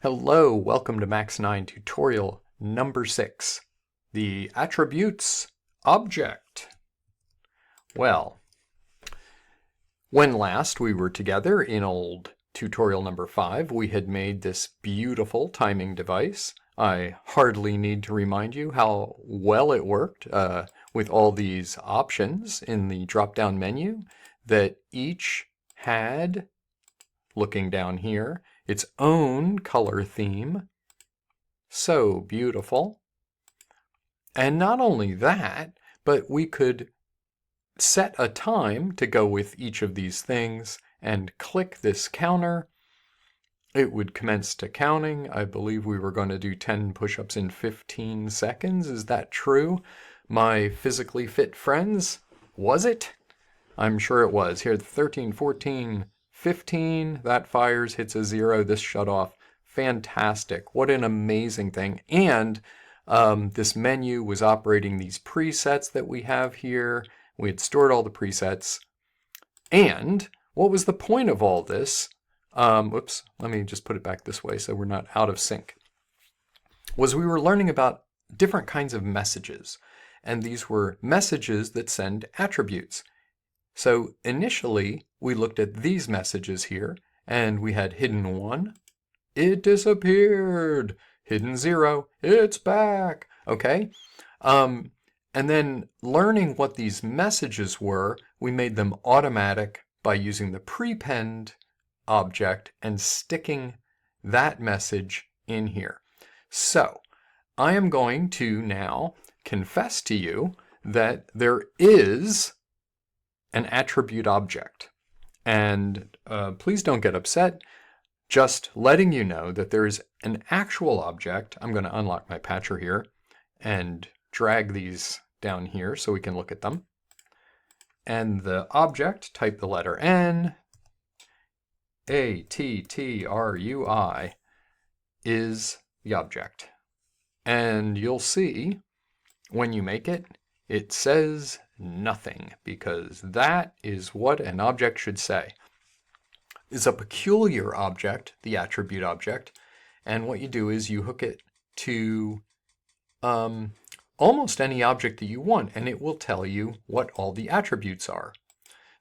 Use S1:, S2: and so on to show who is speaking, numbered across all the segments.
S1: Hello, welcome to Max 9 tutorial number 6, the attributes object. Well, when last we were together in old tutorial number 5, we had made this beautiful timing device. I hardly need to remind you how well it worked with all these options in the drop-down menu that each had, looking down here, its own color theme. So beautiful. And not only that, but we could set a time to go with each of these things and click this counter. It would commence to counting. I believe we were going to do 10 push-ups in 15 seconds. Is that true, my physically fit friends? Was it? I'm sure it was. Here, 13, 14, 15, that fires, hits a 0, this shut off. Fantastic. What an amazing thing. And this menu was operating these presets that we have here. We had stored all the presets. And what was the point of all this? Whoops, let me just put it back this way so we're not out of sync. Was we were learning about different kinds of messages. And these were messages that send attributes. So initially, we looked at these messages here, and we had hidden 1, it disappeared. Hidden 0, it's back. Okay? And then learning what these messages were, we made them automatic by using the prepend object and sticking that message in here. So I am going to now confess to you that there is an attribute object. And please don't get upset. Just letting you know that there is an actual object. I'm going to unlock my patcher here and drag these down here so we can look at them. And the object, type the letter N, A-T-T-R-U-I, is the object. And you'll see when you make it, it says nothing, because that is what an object should say. It's a peculiar object, the attribute object, and what you do is you hook it to almost any object that you want, and it will tell you what all the attributes are.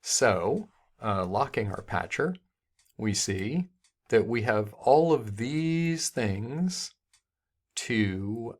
S1: So, locking our patcher, we see that we have all of these things to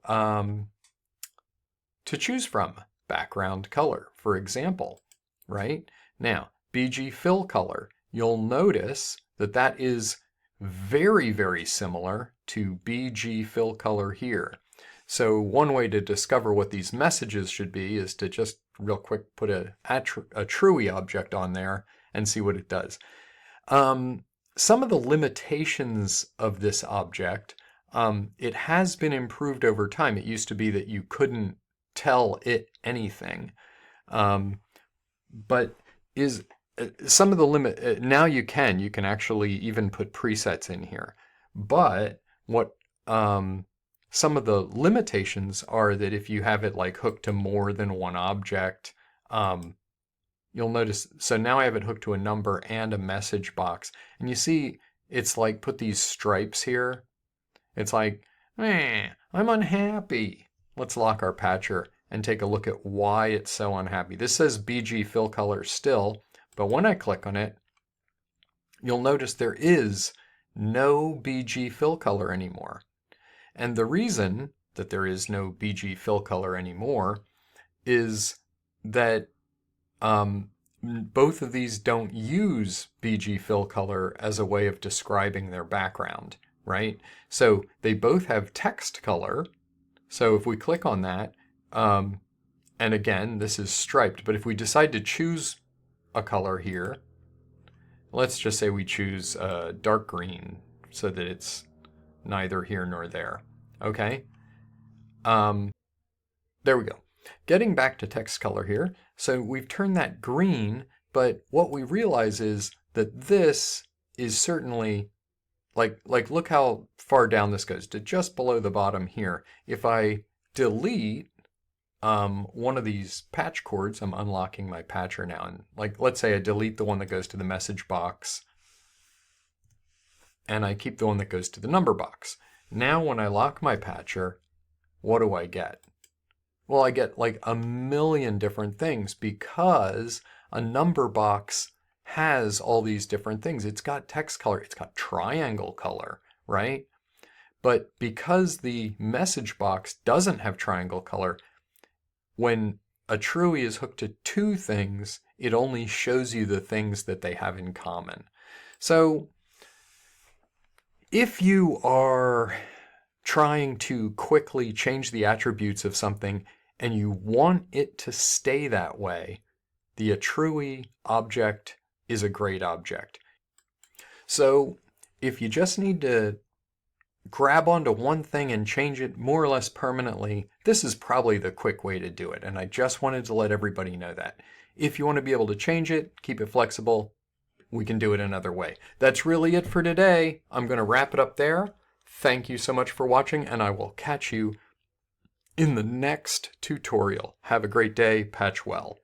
S1: choose from. Background color, for example, right? Now, BG fill color, you'll notice that that is very, very similar to BG fill color here. So one way to discover what these messages should be is to just real quick put a Attrui object on there and see what it does. Some of the limitations of this object, it has been improved over time. It used to be that you couldn't tell it anything, but is some of the limit now you can actually even put presets in here, but what some of the limitations are that if you have it like hooked to more than one object, you'll notice, so now I have it hooked to a number and a message box, and you see it's like put these stripes here. It's like, I'm unhappy. Let's lock our patcher and take a look at why it's so unhappy. This says BG fill color still, but when I click on it, you'll notice there is no BG fill color anymore. And the reason that there is no BG fill color anymore is that both of these don't use BG fill color as a way of describing their background, right? So they both have text color. So if we click on that, and again, this is striped, but if we decide to choose a color here, let's just say we choose dark green so that it's neither here nor there. Okay? There we go. Getting back to text color here, so we've turned that green, but what we realize is that this is certainly, like look how far down this goes, to just below the bottom here. If I delete one of these patch cords, I'm unlocking my patcher now, and like let's say I delete the one that goes to the message box, and I keep the one that goes to the number box. Now when I lock my patcher, what do I get? Well, I get like a million different things because a number box has all these different things. It's got text color, it's got triangle color, right? But because the message box doesn't have triangle color, when Attrui is hooked to two things, it only shows you the things that they have in common. So if you are trying to quickly change the attributes of something and you want it to stay that way, the Attrui object is a great object. So if you just need to grab onto one thing and change it more or less permanently, this is probably the quick way to do it. And I just wanted to let everybody know that. If you want to be able to change it, keep it flexible, we can do it another way. That's really it for today. I'm going to wrap it up there. Thank you so much for watching, and I will catch you in the next tutorial. Have a great day. Patch well.